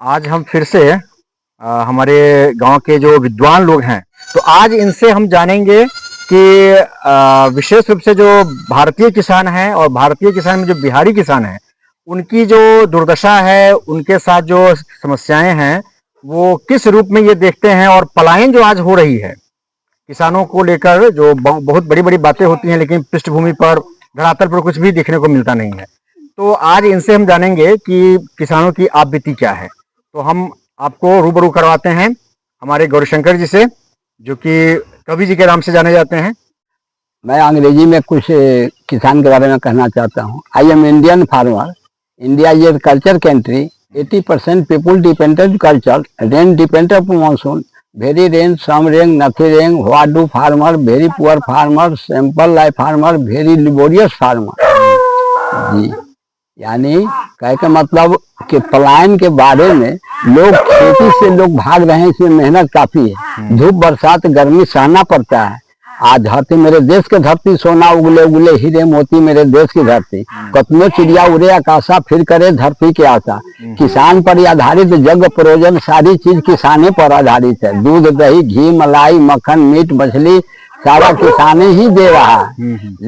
आज हम फिर से हमारे गांव के जो विद्वान लोग हैं, तो आज इनसे हम जानेंगे कि विशेष रूप से जो भारतीय किसान हैं और भारतीय किसान में जो बिहारी किसान हैं, उनकी जो दुर्दशा है, उनके साथ जो समस्याएं हैं, वो किस रूप में ये देखते हैं। और पलायन जो आज हो रही है किसानों को लेकर, जो बहुत बड़ी बड़ी बातें होती हैं, लेकिन पृष्ठभूमि पर, धरातल पर कुछ भी देखने को मिलता नहीं है। तो आज इनसे हम जानेंगे कि किसानों की आप बीती क्या है। तो हम आपको रूबरू करवाते हैं हमारे गौरीशंकर जी से, जो कि कवि जी के नाम से जाने जाते हैं। मैं अंग्रेजी में कुछ किसान के बारे में कहना चाहता हूँ। I am Indian farmer. India is a culture country. 80% people dependent culture. Rain depend of monsoon. Very rain, some rain, nothing rain. What do farmer? Very poor farmer, simple life farmer, very laborious farmer. जी, यानी कह के मतलब कि पलायन के बारे में लोग खेती से लोग भाग रहे हैं। इसमें मेहनत काफी है, धूप बरसात गर्मी सहना पड़ता है। आज धरती, मेरे देश के धरती, सोना उगले उगले हीरे मोती मेरे देश की धरती। कतनो चिड़िया उड़े आकाशा, फिर करे धरती की आशा। किसान पर आधारित जग प्रोजन, सारी चीज किसाने पर आधारित है। दूध दही घी मलाई मक्खन मीट मछली सारा किसाने ही दे रहा है।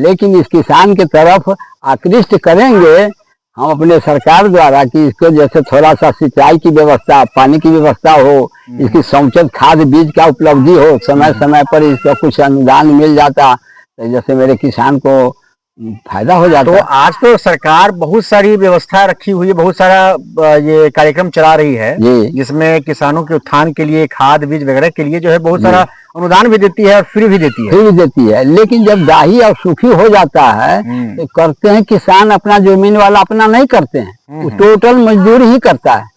लेकिन इस किसान की तरफ आकृष्ट करेंगे हम अपने सरकार द्वारा कि इसको जैसे थोड़ा सा सिंचाई की व्यवस्था, पानी की व्यवस्था हो, इसकी समुचित खाद बीज का उपलब्धि हो, समय समय पर इसका कुछ अनुदान मिल जाता तो जैसे मेरे किसान को फायदा हो जाता। तो आज तो सरकार बहुत सारी व्यवस्था रखी हुई है, बहुत सारा ये कार्यक्रम चला रही है, जिसमें किसानों के उत्थान के लिए खाद बीज वगैरह के लिए जो है बहुत सारा अनुदान भी देती है और फ्री भी देती है। लेकिन जब दाही और सुखी हो जाता है तो करते हैं किसान अपना, जमीन वाला अपना नहीं करते हैं, वो टोटल मजदूर ही करता है।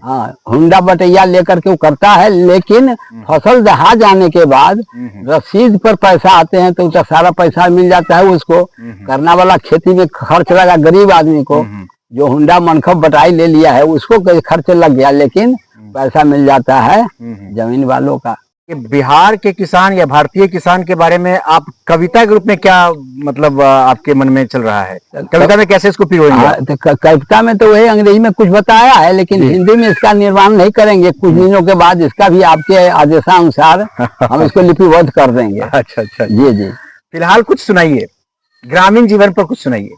हाँ, हुंडा बटैया लेकर के वो करता है, लेकिन फसल दहा जाने के बाद रसीद पर पैसा आते हैं तो सारा पैसा मिल जाता है उसको। करना वाला खेती में खर्च लगा, गरीब आदमी को जो हुंडा मनखब बटाई ले लिया है उसको खर्च लग गया, लेकिन पैसा मिल जाता है जमीन वालों का। बिहार के किसान या भारतीय किसान के बारे में आप कविता के रूप में क्या मतलब आपके मन में चल रहा है? कविता में कैसे इसको पिरोएंगे? कविता में तो वही अंग्रेजी में कुछ बताया है, लेकिन हिंदी में इसका निर्माण नहीं करेंगे। कुछ दिनों के बाद इसका भी आपके आदेशानुसार हम इसको लिपिबद्ध कर देंगे। अच्छा अच्छा जी जी। फिलहाल कुछ सुनाइए, ग्रामीण जीवन पर कुछ सुनाइए।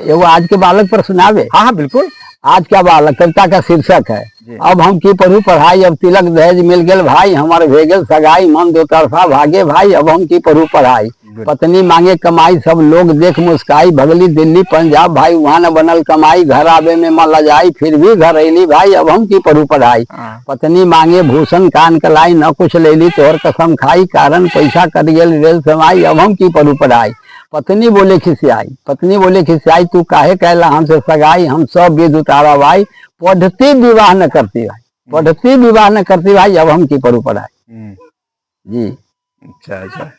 वो आज के बालक पर सुनावे? हाँ हाँ बिल्कुल। आज का बालक कविता का शीर्षक है अब हम की पढ़ू पढ़ाई, अब तिलक दहेज मिल गेल भाई, हमारे भेगल सगाई, मन दो तरफा भागे भाई, अब हम की पढ़ू पढ़ाई। पत्नी मांगे कमाई, सब लोग देख मुस्काई, भगली दिल्ली पंजाब भाई, वहां न बनल कमाई, घर आवे में मन लजाई, फिर भी घर अली भाई, अब हम की पढ़ू पढ़ाई। पत्नी मांगे भूषण कान कलाई, न कुछ लेली तोहर कसम खाई, कारण पैसा कट गेल रेल समाई, अब हम की पढ़ू पढ़ाई। पत्नी बोले खिसियाई, तू काहे कहला हमसे सगाई, हम सब विध उतारा भाई, पढ़ती विवाह न करती भाई, अब हम की पढ़ू पढ़ाई। जी। अच्छा।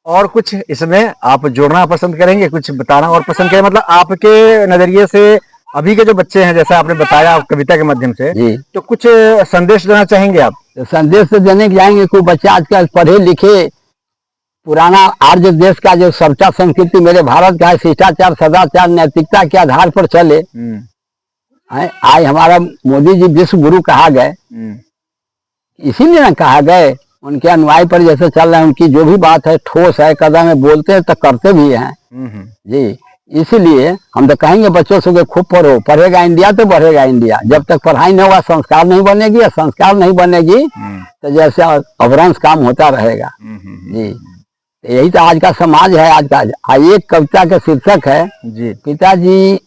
और कुछ इसमें आप जोड़ना पसंद करेंगे, कुछ बताना और पसंद करें, मतलब आपके नजरिए से अभी के जो बच्चे हैं, जैसा आपने बताया कविता के माध्यम से, तो कुछ संदेश देना चाहेंगे आप? संदेश तो देने जाएंगे, कोई बच्चा आजकल पढ़े लिखे, पुराना आर्य देश का जो सभ्यता संस्कृति मेरे भारत का है, शिष्टाचार सदाचार नैतिकता के आधार पर चले। आज हमारा मोदी जी विश्व गुरु कहा गए, इसीलिए ना कहा गए, उनके अनुयायी पर जैसे चल रहे हैं, उनकी जो भी बात है ठोस है, कदम है, बोलते हैं तो करते भी हैं। जी, इसलिए हम तो कहेंगे बच्चों से खूब पढ़ो, पढ़ेगा इंडिया तो बढ़ेगा इंडिया। जब तक पढ़ाई नहीं होगा संस्कार नहीं बनेगी, और संस्कार नहीं बनेगी तो जैसे अवरंश काम होता रहेगा। जी, यही तो आज का समाज है। आज का एक कविता का शीर्षक है जी, पिताजी।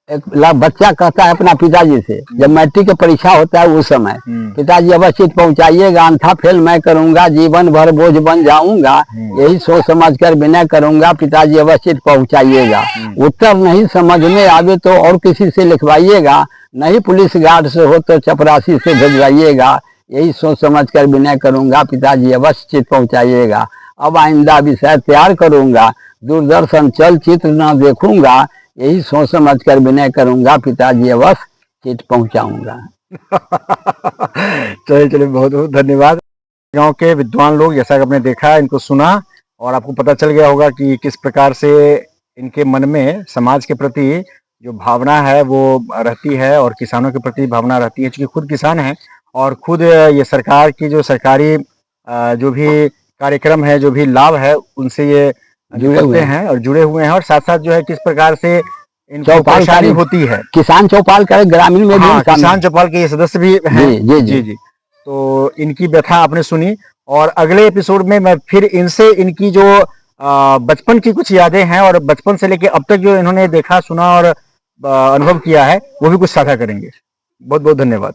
एक बच्चा कहता है अपना पिताजी से, जब मैट्रिक की परीक्षा होता है उस समय, पिताजी अवश्य पहुंचाइएगा, अन्यथा फेल मैं करूंगा, जीवन भर बोझ बन जाऊंगा, यही सोच समझ कर विनय करूंगा, पिताजी अवश्य पहुंचाइएगा। उत्तर नहीं समझ में आवे तो और किसी से लिखवाइएगा, नहीं पुलिस गार्ड से हो तो चपरासी से भेजवाइएगा, यही सोच समझ कर विनय करूंगा, पिताजी अवश्य पहुंचाइएगा। अब आइंदा विषय तैयार करूंगा, दूरदर्शन चलचित्र न देखूंगा, यही सोच समझ कर विनय करूंगा, पिताजी अवश्य चिट पहुंचाऊंगा। चलिए बहुत बहुत धन्यवाद। गांव के विद्वान लोग, जैसा कि आपने देखा, इनको सुना और आपको पता चल गया होगा कि किस प्रकार से इनके मन में समाज के प्रति जो भावना है वो रहती है और किसानों के प्रति भावना रहती है, क्योंकि खुद किसान हैं और खुद ये सरकार की जो सरकारी जो भी कार्यक्रम है, जो भी लाभ है, उनसे ये जुड़े हुए निपटते हैं। हैं और जुड़े हुए हैं, और साथ साथ जो है किस प्रकार से इनको चौपाल परेशानी कार्य होती है। किसान चौपाल करे ग्रामीण में भी हाँ, शामिल किसान चौपाल के ये सदस्य भी हैं। जी जी जी जी जी। तो इनकी व्यथा आपने सुनी, और अगले एपिसोड में मैं फिर इनसे इनकी जो बचपन की कुछ यादें हैं और बचपन से लेके अब तक जो इन्होंने देखा, सुना और अनुभव किया है, वो भी कुछ साझा करेंगे। बहुत बहुत धन्यवाद।